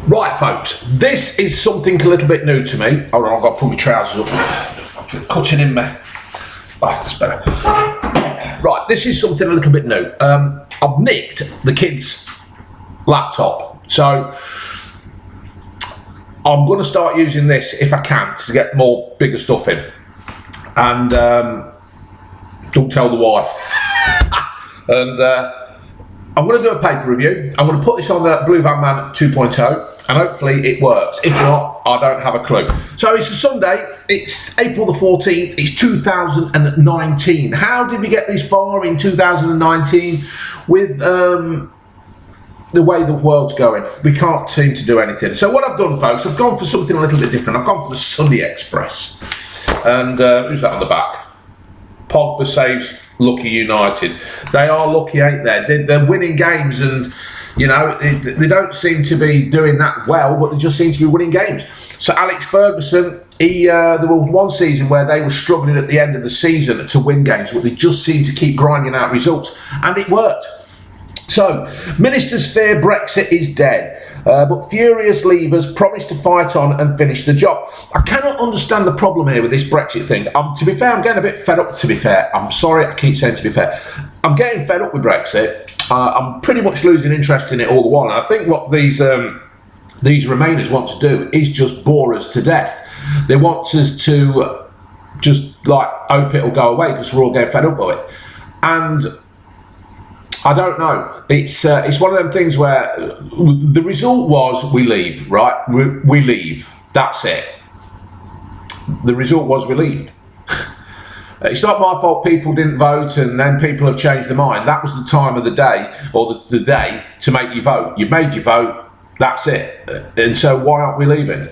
Right, folks, this is something a little bit new to me. Hold on, I've got to pull my trousers up. I feel cutting in me. Oh, that's better. Right, this is something a little bit new. I've nicked the kids' laptop, so I'm going to start using this if I can to get more bigger stuff in. And don't tell the wife. And I'm going to do a paper review. I'm going to put this on the Blue Van Man 2.0 and hopefully it works. If not, I don't have a clue. So it's a Sunday, it's April the 14th, it's 2019. How did we get this far in 2019 with the way the world's going? We can't seem to do anything. So what I've done, folks, I've gone for something a little bit different. I've gone for the Sunday Express. And who's that on the back? Pogba saves Lucky United. They are lucky, ain't they? They're winning games, and you know they don't seem to be doing that well, but they just seem to be winning games. So Alex Ferguson, there was one season where they were struggling at the end of the season to win games, but they just seemed to keep grinding out results, and it worked. So, ministers fear Brexit is dead, but furious leavers promise to fight on and finish the job. I cannot understand the problem here with this Brexit thing. To be fair, I'm getting a bit fed up, to be fair. I'm sorry, I keep saying to be fair. I'm getting fed up with Brexit. I'm pretty much losing interest in it all the while. And I think what these Remainers want to do is just bore us to death. They want us to just, like, hope it'll go away because we're all getting fed up with it. And I don't know. It's one of them things where the result was we leave, right? We leave. That's it. The result was we leave. It's not my fault people didn't vote and then people have changed their mind. That was the time of the day, or the day to make you vote. You've made your vote. That's it. And so why aren't we leaving?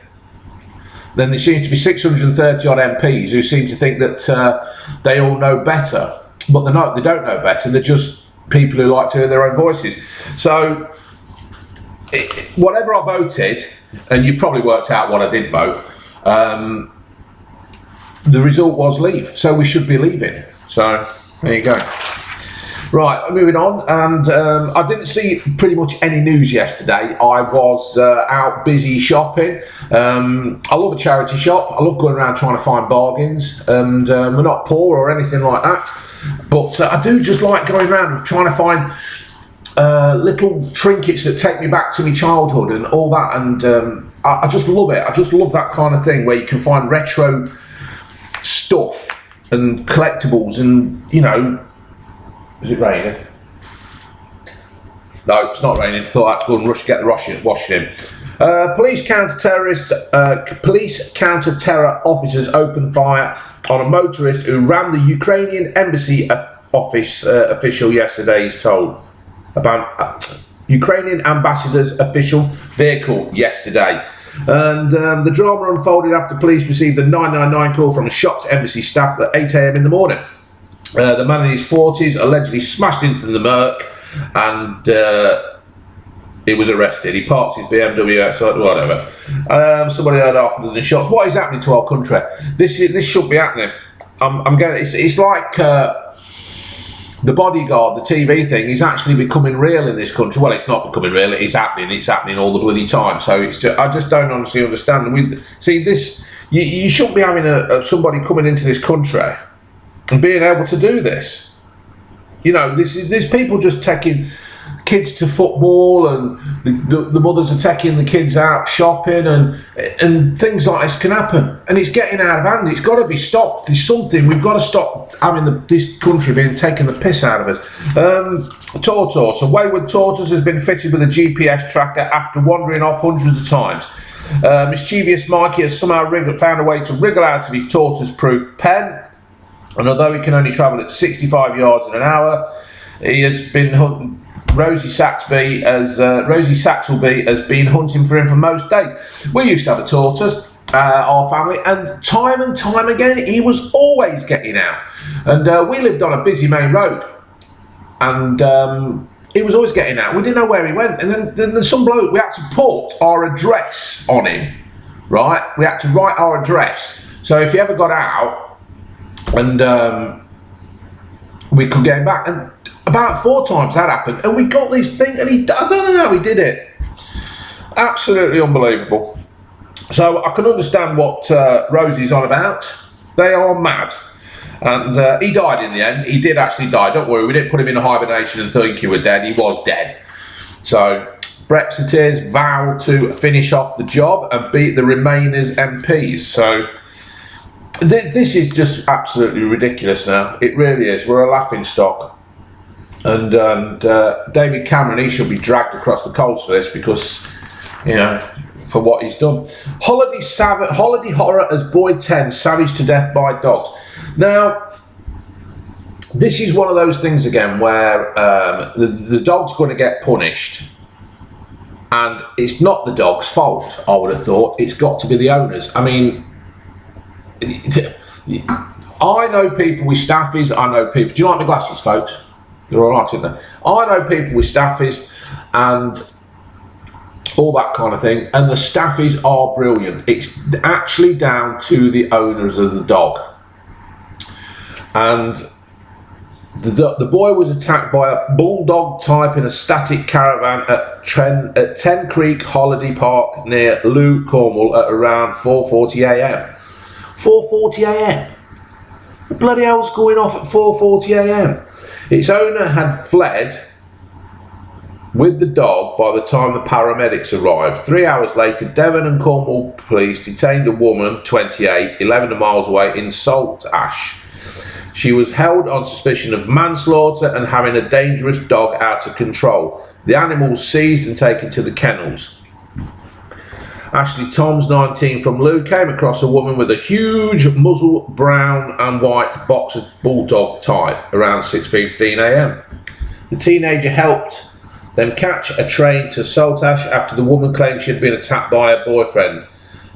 Then there seems to be 630 odd MPs who seem to think that they all know better, but they're not. They don't know better. They're just people who like to hear their own voices. So whatever I voted, and you probably worked out what I did vote, the result was leave. So we should be leaving. So there you go. Right, moving on. And I didn't see pretty much any news yesterday. I was out busy shopping. I love a charity shop. I love going around trying to find bargains, and we're not poor or anything like that. But I do just like going around trying to find little trinkets that take me back to my childhood and all that. And I just love it. I just love that kind of thing where you can find retro stuff and collectibles and, you know... Is it raining? No, it's not raining. Thought I had to go and rush to get the washing in. Police counter-terror officers opened fire on a motorist who ran the Ukrainian embassy office official yesterday, he's told. About Ukrainian ambassador's official vehicle yesterday. And the drama unfolded after police received a 999 call from a shocked embassy staff at 8 AM in the morning. The man in his 40s allegedly smashed into the Merc and he was arrested. He parked his BMW outside, whatever. Somebody heard half a dozen shots. What is happening to our country? This shouldn't be happening. I'm getting. It's like the Bodyguard, the TV thing, is actually becoming real in this country. Well, it's not becoming real. It's happening. It's happening all the bloody time. So it's just, I just don't honestly understand. See this. You shouldn't be having somebody coming into this country and being able to do this. You know, there's people just taking kids to football, and the mothers are taking the kids out shopping, and things like this can happen, and it's getting out of hand. It's got to be stopped. There's something, we've got to stop having this country being taken the piss out of us. Tortoise, a wayward tortoise has been fitted with a GPS tracker after wandering off hundreds of times. Mischievous Mikey has somehow found a way to wriggle out of his tortoise-proof pen, and although he can only travel at 65 yards in an hour, he has been hunting. Rosie Saxby has been hunting for him for most days. We used to have a tortoise, our family, and time again he was always getting out. And we lived on a busy main road, and he was always getting out. We didn't know where he went, and then some bloke, we had to put our address on him, right? We had to write our address, so if he ever got out, and we could get him back. And about 4 times that happened, and we got this thing, and I don't know how he did it. Absolutely unbelievable. So I can understand what Rosie's on about. They are mad. And he died in the end. He did actually die. Don't worry, we didn't put him in a hibernation and think he was dead. He was dead. So Brexiteers vow to finish off the job and beat the Remainers MPs. So this is just absolutely ridiculous now. It really is. We're a laughing stock. And David Cameron, he should be dragged across the coals for this because, you know, for what he's done. Holiday horror as boy 10 savaged to death by dogs. Now, this is one of those things again where the dog's going to get punished. And it's not the dog's fault, I would have thought. It's got to be the owners. I mean, I know people with staffies. I know people. Do you like my glasses, folks? You're all right, aren't they? I know people with staffies and all that kind of thing. And the staffies are brilliant. It's actually down to the owners of the dog. And the boy was attacked by a bulldog type in a static caravan at Ten Creek Holiday Park near Lewes, Cornwall at around 4:40 a.m. 4:40 a.m. The bloody hell's going off at 4:40 a.m. Its owner had fled with the dog by the time the paramedics arrived. 3 hours later, Devon and Cornwall police detained a woman, 28, 11 miles away in Saltash. She was held on suspicion of manslaughter and having a dangerous dog out of control. The animal was seized and taken to the kennels. Ashley Toms, 19, from Lewes, came across a woman with a huge muzzle, brown and white boxer bulldog type around 6:15 a.m. The teenager helped them catch a train to Saltash after the woman claimed she had been attacked by her boyfriend.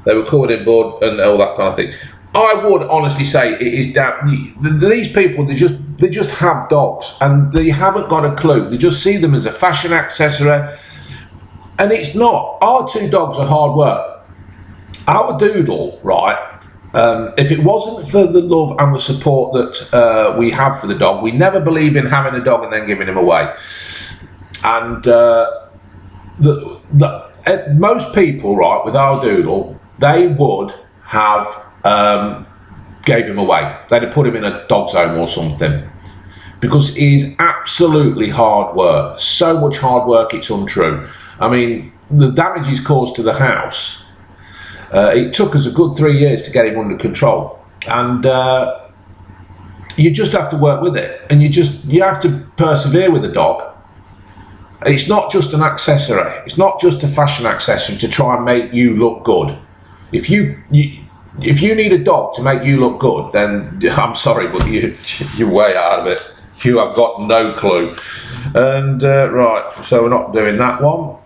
They were caught in board and all that kind of thing. I would honestly say it is down. These people, they just have dogs and they haven't got a clue. They just see them as a fashion accessory, and it's not. Our two dogs are hard work. Our Doodle, right? If it wasn't for the love and the support that we have for the dog, we never believe in having a dog and then giving him away. And most people, right, with our Doodle, they would have gave him away. They'd have put him in a dog's home or something, because he's absolutely hard work. So much hard work, it's untrue. I mean, the damage he's caused to the house, it took us a good 3 years to get him under control, and you just have to work with it, and you have to persevere with the dog. It's not just an accessory. It's not just a fashion accessory to try and make you look good. If you need a dog to make you look good, then I'm sorry, but you're way out of it. You have got no clue. And right, so we're not doing that one.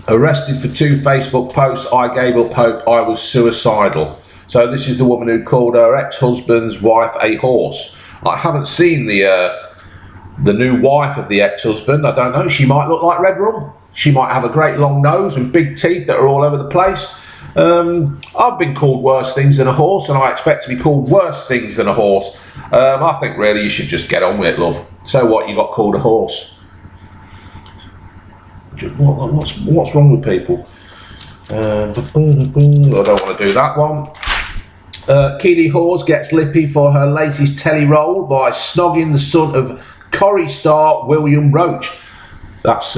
Arrested for 2 Facebook posts. I gave up hope. I was suicidal. So this is the woman who called her ex-husband's wife a horse. I haven't seen the new wife of the ex-husband. I don't know. She might look like Red Rum. She might have a great long nose and big teeth that are all over the place. I've been called worse things than a horse, and I expect to be called worse things than a horse. I think really you should just get on with it, love. So what, you got called a horse? What's wrong with people? I don't want to do that one. Keely Hawes gets lippy for her latest telly role by snogging the son of Corrie star William Roach. That's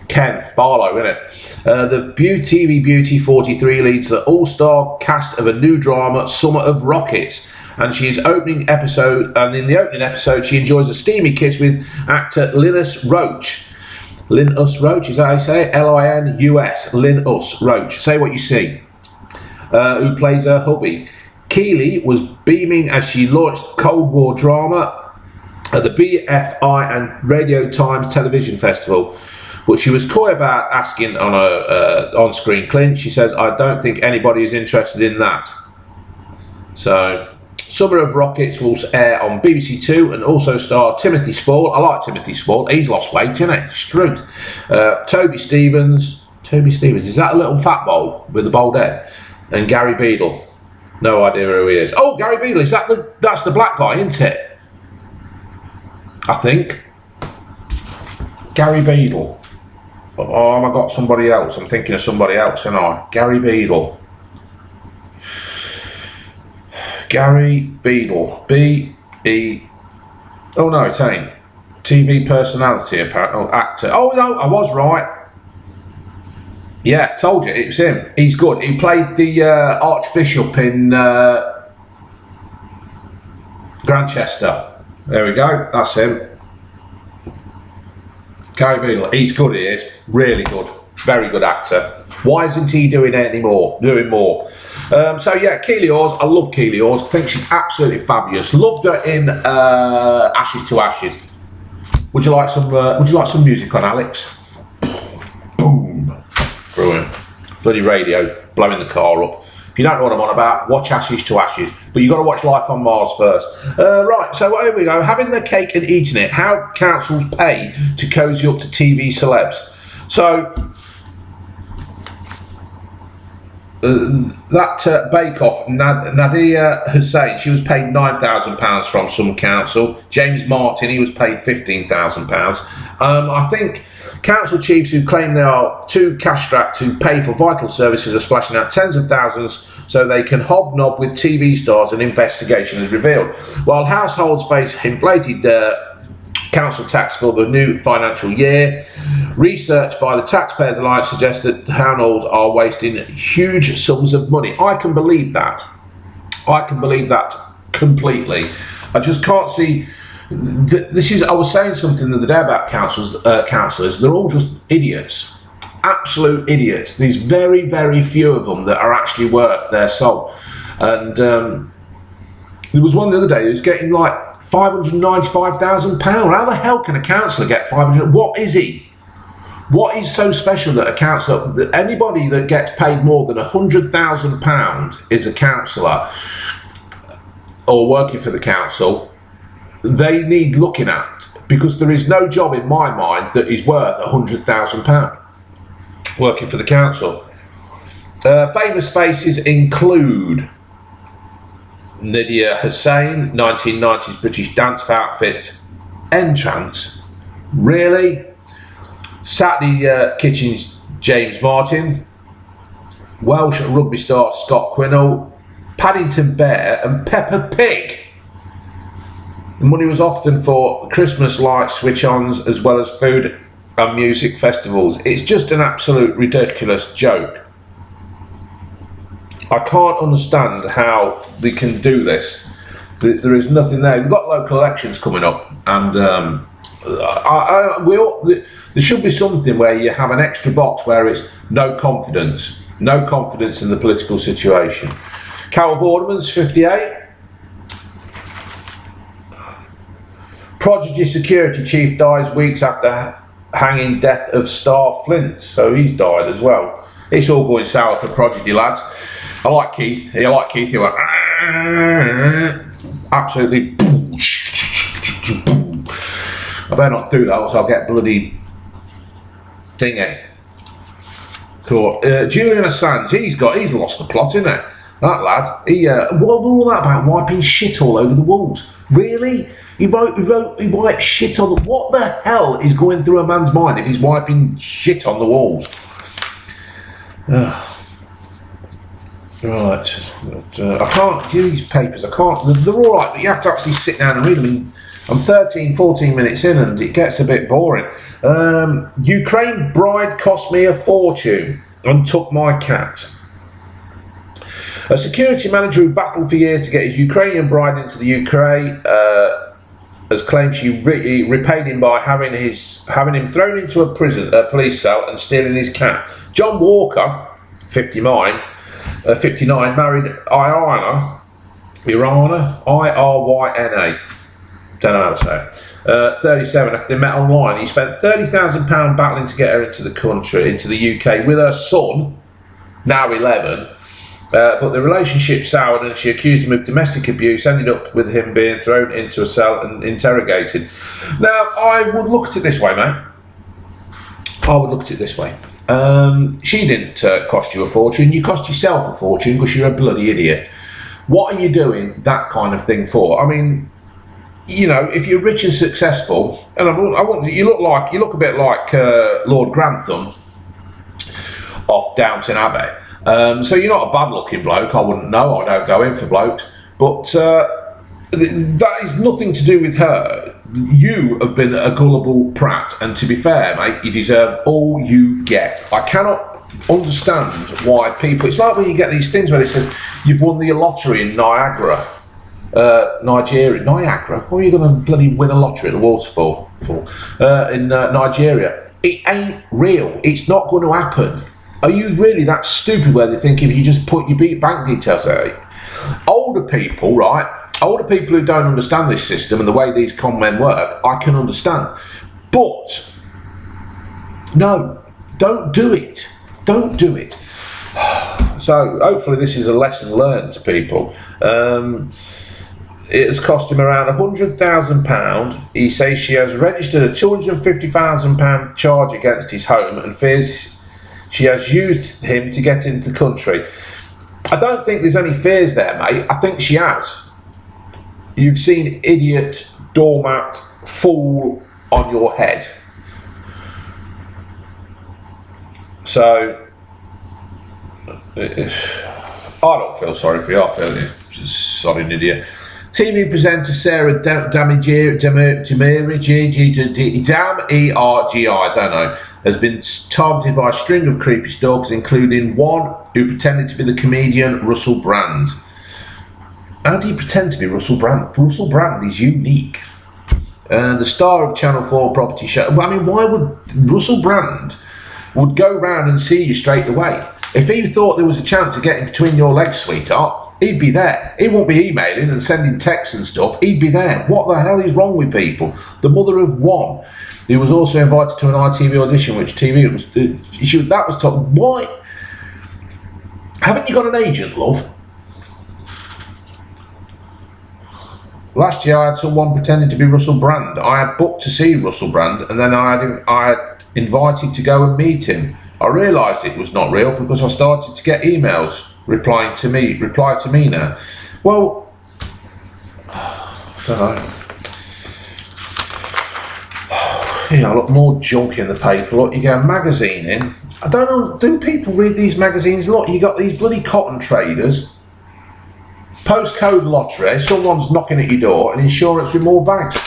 Ken Barlow, isn't it? The TV Beauty 43 leads the all-star cast of a new drama, Summer of Rockets, and in the opening episode, she enjoys a steamy kiss with actor Linus Roach. Linus Roach, is that how you say it? Linus, Linus Roach. Say what you see. Who plays her hubby. Keely was beaming as she launched Cold War drama at the BFI and Radio Times Television Festival. But she was coy about asking on a on-screen clinch. She says, I don't think anybody is interested in that. So, Summer of Rockets will air on BBC Two and also star Timothy Spall. I like Timothy Spall. He's lost weight, isn't he? It's true. Toby Stevens. Is that a little fat bowl with a bald head? And Gary Beadle. No idea who he is. Oh, Gary Beadle. That's the black guy, isn't it? I think. Gary Beadle. Oh, I got somebody else. I'm thinking of somebody else, and Gary Beadle. Gary Beadle. B-E... Oh no, it ain't. TV personality, apparently. Oh, actor. Oh no, I was right. Yeah, told you, it was him. He's good. He played the Archbishop in Grantchester. There we go, that's him. Gary Beadle, he's good, he is. Really good. Very good actor. Why isn't he doing more? So yeah, Keely Hawes, I love Keely Hawes. I think she's absolutely fabulous. Loved her in Ashes to Ashes. Would you like some music on, Alex? Boom. Brilliant. Bloody radio, blowing the car up. If you don't know what I'm on about, watch Ashes to Ashes. But you've got to watch Life on Mars first. Right, so here we go. Having the cake and eating it. How councils pay to cosy up to TV celebs. So, that Bake Off, Nadia Hussain, she was paid £9,000 from some council. James Martin, he was paid £15,000. I think council chiefs who claim they are too cash-strapped to pay for vital services are splashing out tens of thousands so they can hobnob with TV stars, and investigation is revealed. While households face inflated council tax for the new financial year, research by the Taxpayers Alliance suggests that households are wasting huge sums of money. I can believe that. I can believe that completely. I just can't see... I was saying something the other day about councillors. They're all just idiots. Absolute idiots. There's very, very few of them that are actually worth their salt. And there was one the other day who was getting like £595,000. How the hell can a councillor get 500? What is he? What is so special that a councillor, that anybody that gets paid more than £100,000 is a councillor or working for the council? They need looking at, because there is no job in my mind that is worth £100,000 working for the council. Famous faces include Nadia Hussain, 1990s British dance outfit Entrance. Really? Saturday Kitchen's James Martin, Welsh rugby star Scott Quinnell, Paddington Bear and Peppa Pig. The money was often for Christmas light switch-ons as well as food and music festivals. It's just an absolute ridiculous joke. I can't understand how they can do this. There is nothing there. We've got local elections coming up, and there should be something where you have an extra box where it's no confidence in the political situation. Carol Vorderman's 58. Prodigy security chief dies weeks after hanging death of Star Flint, so he's died as well. It's all going sour for Prodigy lads. I like Keith. He went absolutely. I better not do that, else I'll get bloody thingy. Cool. Julian Assange, he's lost the plot, isn't it? That lad. What all that about wiping shit all over the walls? Really? He wiped shit on the... What the hell is going through a man's mind if he's wiping shit on the walls? Right. I can't do these papers. I can't... They're all right, but you have to actually sit down and read them. I'm 14 minutes in and it gets a bit boring. Ukraine bride cost me a fortune and took my cat. A security manager who battled for years to get his Ukrainian bride into the Ukraine has claimed she repaid him by having him thrown into a police cell and stealing his cat. John Walker, 59, married Irana, I-R-Y-N-A. Don't know how to say it. 37. After they met online, he spent £30,000 battling to get her into the UK with her son, now 11. But the relationship soured and she accused him of domestic abuse, ended up with him being thrown into a cell and interrogated. Now, I would look at it this way, mate. She didn't cost you a fortune. You cost yourself a fortune because you're a bloody idiot. What are you doing that kind of thing for? I mean, you know, if you're rich and successful, and you look a bit like Lord Grantham off Downton Abbey. So you're not a bad-looking bloke. I wouldn't know. I don't go in for blokes, but that is nothing to do with her. You have been a gullible prat, and to be fair, mate, you deserve all you get. I cannot understand why people. It's like when you get these things where they say you've won the lottery in Niagara. Niagara. Why are you going to bloody win a lottery at the waterfall in Nigeria? It ain't real. It's not going to happen. Are you really that stupid where they think if you just put your bank details out? Older people, right? Older people who don't understand this system and the way these con men work, I can understand. But no, don't do it. Don't do it. So hopefully this is a lesson learned to people. It has cost him around £100,000. He says she has registered a £250,000 charge against his home and fears she has used him to get into the country. I don't think there's any fears there, mate. I think she has. You've seen idiot, doormat, fool on your head. So, I don't feel sorry for you. I feel you're just a sodding idiot. TV presenter Sarah Damergi, I don't know, has been targeted by a string of creepy stalkers, including one who pretended to be the comedian Russell Brand. How do you pretend to be Russell Brand? Russell Brand is unique. The star of Channel 4 property show. I mean, why would Russell Brand would go round and see you straight away? If he thought there was a chance of getting between your legs, sweetheart, he'd be there. He won't be emailing and sending texts and stuff. He'd be there. What the hell is wrong with people? The mother of one, who was also invited to an ITV audition, which TV was. That was top. Why? Haven't you got an agent, love? Last year I had someone pretending to be Russell Brand. I had booked to see Russell Brand, and then I had invited to go and meet him. I realised it was not real because I started to get emails reply to me now. Well, I don't know. Yeah, look, more junk in the paper. Look, you get a magazine in. I don't know, do people read these magazines? Look, you got these bloody cotton traders, postcode lottery, someone's knocking at your door, and insurance with more bags.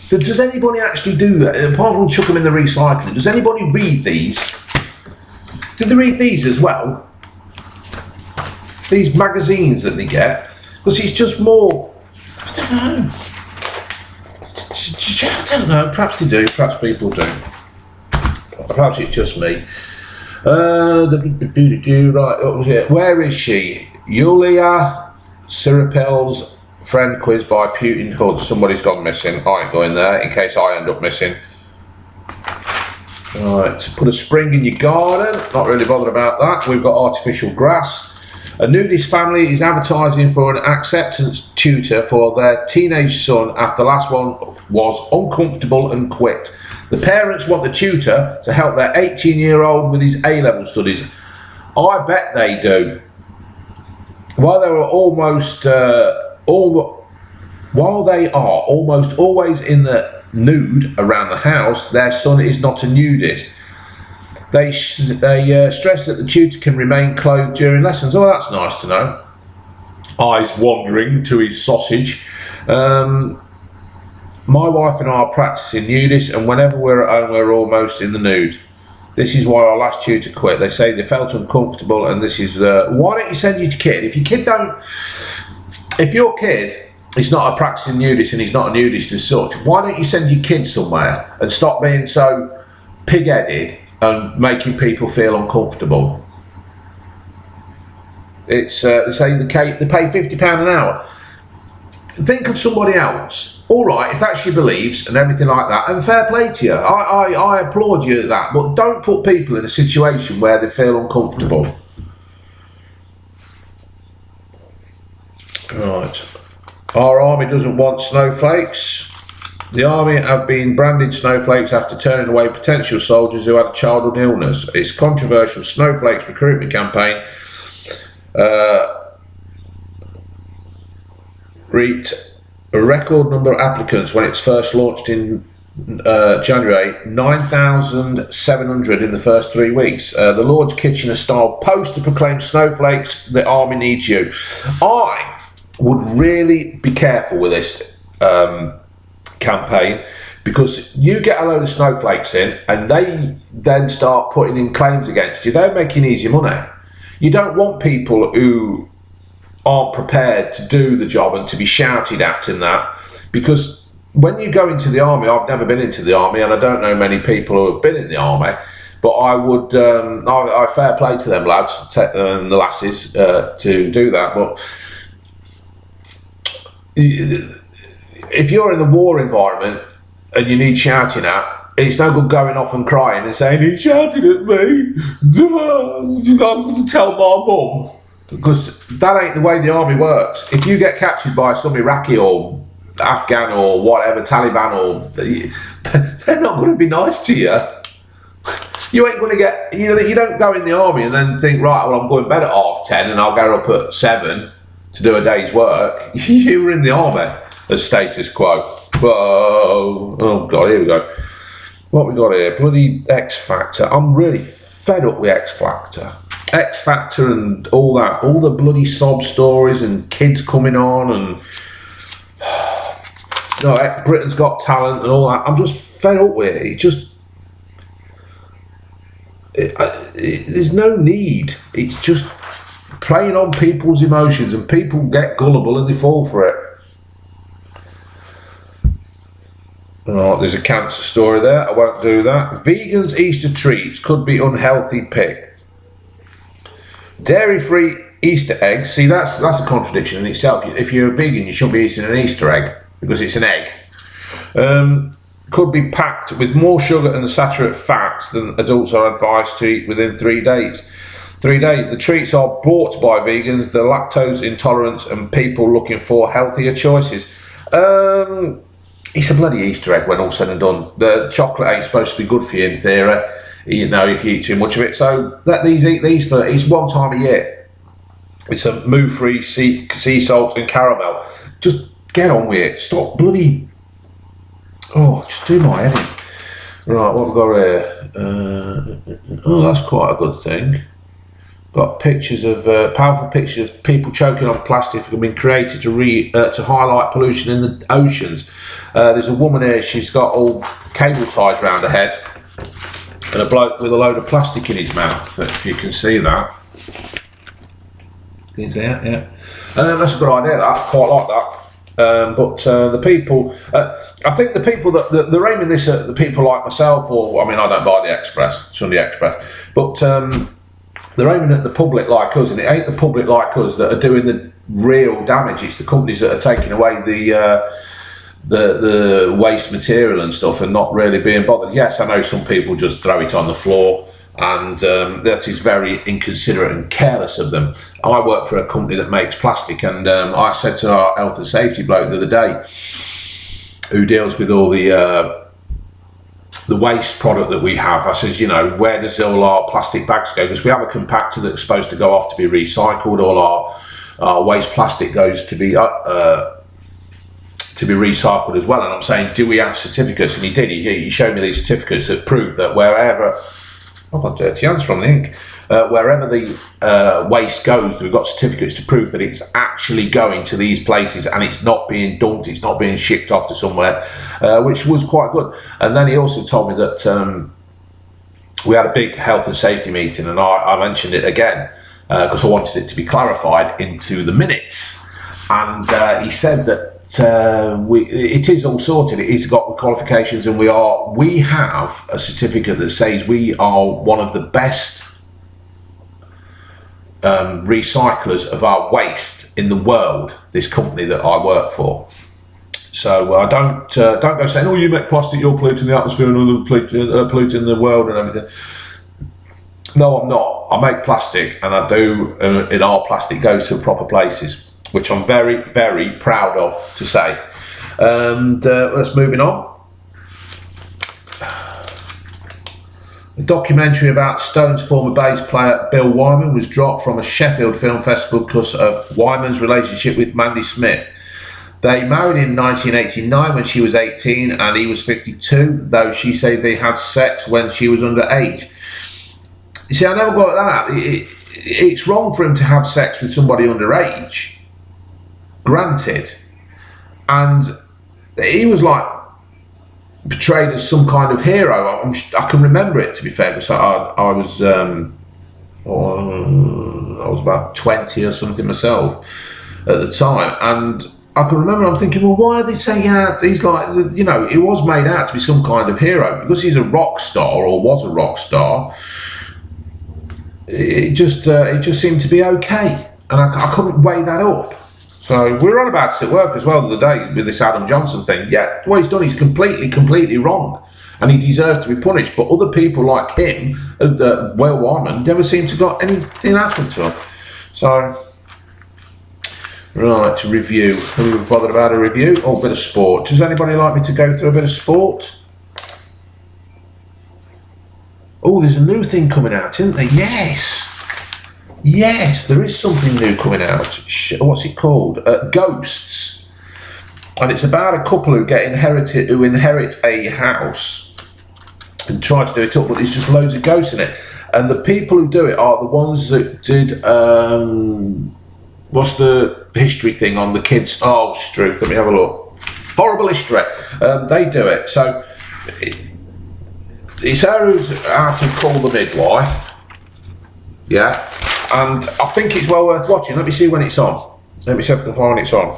Does anybody actually do that? Apart from chuck them in the recycling, does anybody read these? Do they read these as well? These magazines that they get? Because it's just more, I don't know. I don't know, perhaps they do, perhaps people do. Perhaps it's just me. Right, what was it? Where is she? Yulia Siripel's friend quiz by Putin Hood. Somebody's gone missing. I ain't going there in case I end up missing. Right, put a spring in your garden. Not really bothered about that. We've got artificial grass. A nudist family is advertising for an acceptance tutor for their teenage son after the last one was uncomfortable and quit. The parents want the tutor to help their 18-year-old with his A-level studies. I bet they do. While they are almost always in the nude around the house, their son is not a nudist. They stress that the tutor can remain clothed during lessons. Oh, that's nice to know. Eyes wandering to his sausage. My wife and I are practicing nudists, and whenever we're at home, we're almost in the nude. This is why our last tutor quit. They say they felt uncomfortable, and this is why don't you send your kid? If your kid is not a practicing nudist and he's not a nudist as such, why don't you send your kid somewhere and stop being so pig-headed and making people feel uncomfortable? It's they say they pay £50 an hour. Think of somebody else. All right, if that's your beliefs and everything like that, and fair play to you. I applaud you at that, but don't put people in a situation where they feel uncomfortable. Right. Our army doesn't want snowflakes. The army have been branded snowflakes after turning away potential soldiers who had a childhood illness. Its controversial snowflakes recruitment campaign reaped a record number of applicants when it's first launched in January, 9,700 in the first 3 weeks. The Lord's Kitchener style poster proclaims snowflakes, the army needs you. I would really be careful with this campaign, because you get a load of snowflakes in and they then start putting in claims against you. They're making easy money. You don't want people who aren't prepared to do the job and to be shouted at in that, because when you go into the army, I've never been into the army and I don't know many people who have been in the army, but I would, I fair play to them lads and the lasses to do that. But if you're in the war environment and you need shouting at, it's no good going off and crying and saying, he shouted at me, I'm going to tell my mum. Because that ain't the way the army works. If you get captured by some Iraqi or Afghan or whatever, Taliban, or they're not going to be nice to you. You ain't going to get, you don't go in the army and then think, right, well, I'm going to bed at 10:30 and I'll go up at 7 to do a day's work. You were in the army as status quo. Whoa, oh God, here we go. What we got here? Bloody X Factor. I'm really fed up with X Factor. X Factor and all that, all the bloody sob stories and kids coming on and Britain's Got Talent and all that. I'm just fed up with it. There's no need. It's just playing on people's emotions, and people get gullible and they fall for it. Oh, there's a cancer story there. I won't do that. Vegans' Easter treats could be unhealthy picked. Dairy-free Easter eggs. See, that's a contradiction in itself. If you're a vegan, you shouldn't be eating an Easter egg because it's an egg. Could be packed with more sugar and saturated fats than adults are advised to eat within 3 days. 3 days. The treats are bought by vegans, the lactose intolerant, and people looking for healthier choices. It's a bloody Easter egg when all's said and done. The chocolate ain't supposed to be good for you in theory, if you eat too much of it. So let these eat these for, it's one time a year. It's a moo-free sea salt and caramel. Just get on with it. Stop bloody... Oh, just do my head in. Right, what have we got here? Oh, that's quite a good thing. Got pictures of powerful pictures of people choking on plastic have been created to highlight pollution in the oceans. There's a woman here. She's got all cable ties around her head, and a bloke with a load of plastic in his mouth. If you can see that, can you see it? Yeah. That's a good idea. That quite like that. But the people, I think the people that they're aiming this at, the people like myself, or I mean, I don't buy the Express, Sunday Express, but they're aiming at the public like us, and it ain't the public like us that are doing the real damage. It's the companies that are taking away the waste material and stuff and not really being bothered. Yes, I know some people just throw it on the floor, and that is very inconsiderate and careless of them. I work for a company that makes plastic, and I said to our health and safety bloke the other day, who deals with all the waste product that we have, I says, where does all our plastic bags go? Because we have a compactor that's supposed to go off to be recycled. All our waste plastic goes to be recycled as well. And I'm saying, do we have certificates? And he did. He showed me these certificates that prove that wherever... I've got dirty hands from the ink. Wherever the waste goes, we've got certificates to prove that it's actually going to these places and it's not being dumped, it's not being shipped off to somewhere, which was quite good. And then he also told me that we had a big health and safety meeting, and I mentioned it again because I wanted it to be clarified into the minutes. And he said that it is all sorted. It has got the qualifications, and we have a certificate that says we are one of the best recyclers of our waste in the world, this company that I work for. So I don't go saying, oh, you make plastic, you're polluting the atmosphere and polluting the world and everything. No, I'm not. I make plastic, and I do, and our plastic goes to proper places, which I'm very, very proud of to say. And let's moving on. A documentary about Stones former bass player Bill Wyman was dropped from a Sheffield Film Festival because of Wyman's relationship with Mandy Smith. They married in 1989 when she was 18 and he was 52, though she says they had sex when she was underage. You see, I never got that. It's wrong for him to have sex with somebody underage, granted. And he was like portrayed as some kind of hero. I can remember it, to be fair, because I was about 20 or something myself at the time, and I can remember I'm thinking, well, why are they taking out these, like, you know, he was made out to be some kind of hero because he's a rock star, or was a rock star. It just seemed to be okay, and I couldn't weigh that up. So we were on about it at work as well the other day with this Adam Johnson thing. Yeah, what he's done is completely wrong, and he deserves to be punished. But other people like him, Will Wyman, never seem to got anything happen to him. So, right, to review. Who we bothered about a review? Oh, a bit of sport. Does anybody like me to go through a bit of sport? Oh, there's a new thing coming out, isn't there? Yes, there is something new coming out. What's it called? Ghosts. And it's about a couple who inherit a house and try to do it up, but there's just loads of ghosts in it. And the people who do it are the ones that did, what's the history thing on the kids? Oh, Struth, let me have a look. Horrible History. They do it. So it's how to call the midwife. Yeah. And I think it's well worth watching. Let me see when it's on. Let me see if I can find when it's on.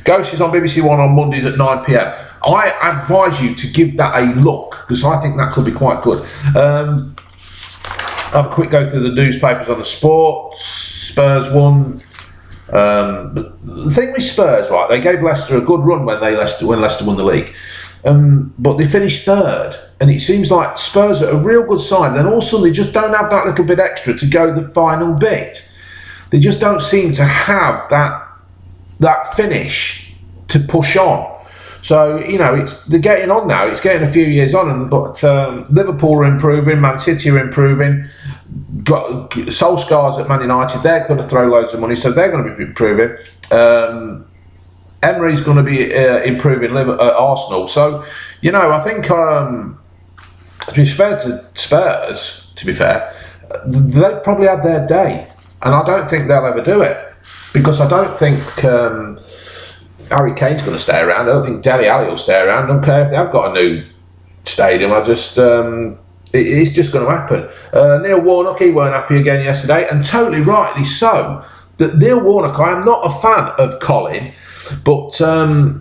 Ghost is on BBC One on Mondays at 9 PM. I advise you to give that a look, because I think that could be quite good. Have a quick go through the newspapers on the sports. Spurs won. The thing with Spurs, right, they gave Leicester a good run when Leicester won the league. But they finished third, and it seems like Spurs are a real good side. Then all of a sudden they just don't have that little bit extra to go the final bit. They just don't seem to have that finish to push on. So, you know, they're getting on now. It's getting a few years on, but Liverpool are improving, Man City are improving. Got Solskjaer's at Man United. They're going to throw loads of money, so they're going to be improving. Emery's going to be improving Arsenal. So, you know, I think to be fair to Spurs, they've probably had their day, and I don't think they'll ever do it, because I don't think Harry Kane's going to stay around. I don't think Dele Alli will stay around. I don't care if they have got a new stadium. It's just going to happen. Neil Warnock, he weren't happy again yesterday, and totally rightly so. That Neil Warnock, I am not a fan of Colin, but I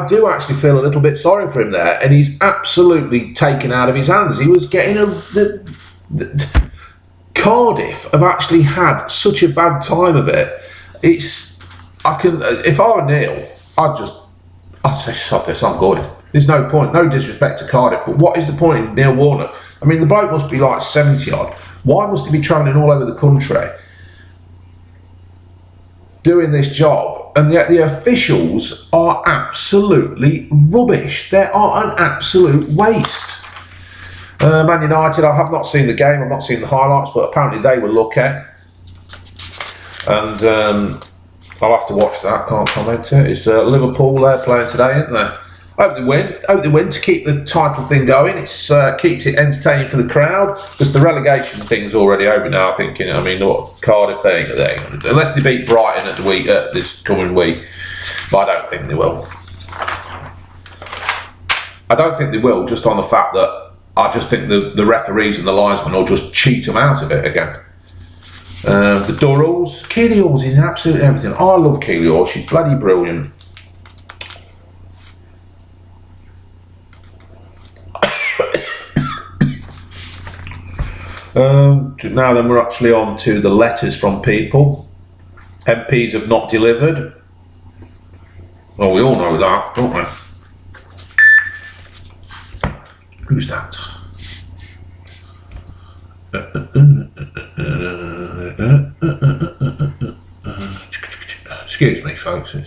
do actually feel a little bit sorry for him there, and he's absolutely taken out of his hands. He was getting Cardiff have actually had such a bad time of it. If I were Neil, I'd say, sod this, I'm going. There's no point, no disrespect to Cardiff, but what is the point in Neil Warnock? I mean, the bloke must be like 70 odd. Why must he be travelling all over the country doing this job? And yet the officials are absolutely rubbish. They are an absolute waste. Man United, I have not seen the game, I've not seen the highlights, but apparently they were lucky. And I'll have to watch that, can't comment it. It's Liverpool, they're playing today, aren't they? Hope they win to keep the title thing going. It keeps it entertaining for the crowd, because the relegation thing's already over now, I think. I mean, what, Cardiff, they ain't going to, unless they beat Brighton at this coming week. But I don't think they will. I don't think they will, just on the fact that I just think the referees and the linesmen will just cheat them out of it again. The Durrells, Keely Hall's in absolutely everything. I love Keely Hall, she's bloody brilliant. Now then, we're actually on to the letters from people. MPs have not delivered. Well, we all know that, don't we? Who's that? Excuse me, folks. Right,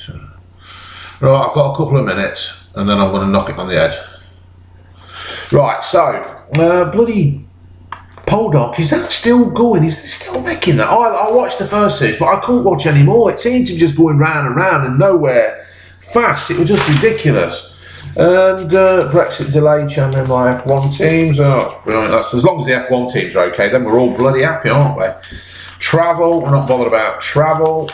I've got a couple of minutes, and then I'm going to knock it on the head. Right, so bloody Poldark, is that still going? Is it still making that? I watched the first series, but I couldn't watch any more. It seemed to be just going round and round and nowhere fast. It was just ridiculous. And Brexit delayed channeling my F1 teams. Oh, that's brilliant. That's, as long as the F1 teams are okay, then we're all bloody happy, aren't we? Travel, we're not bothered about travel.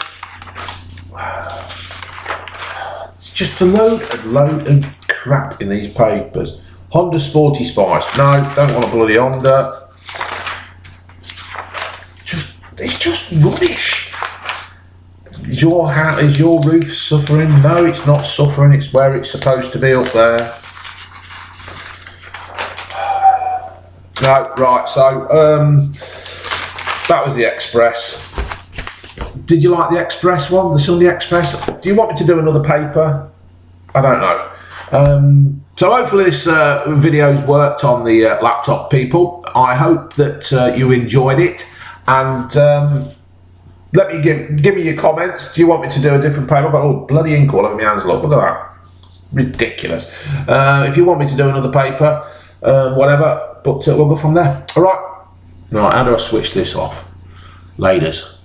It's just a load of crap in these papers. Honda Sporty Spice. No, don't want a bloody Honda. It's just rubbish. Is your roof suffering? No, it's not suffering. It's where it's supposed to be, up there. No, right. So that was the Express. Did you like the Express one, the Sunday Express? Do you want me to do another paper? I don't know. So hopefully this video's worked on the laptop, people. I hope that you enjoyed it, and let me give me your comments. Do you want me to do a different paper? I've got all bloody ink all over my hands. Look at that, ridiculous. If you want me to do another paper, whatever, but we'll go from there. All right. Right. How do I switch this off? Laters.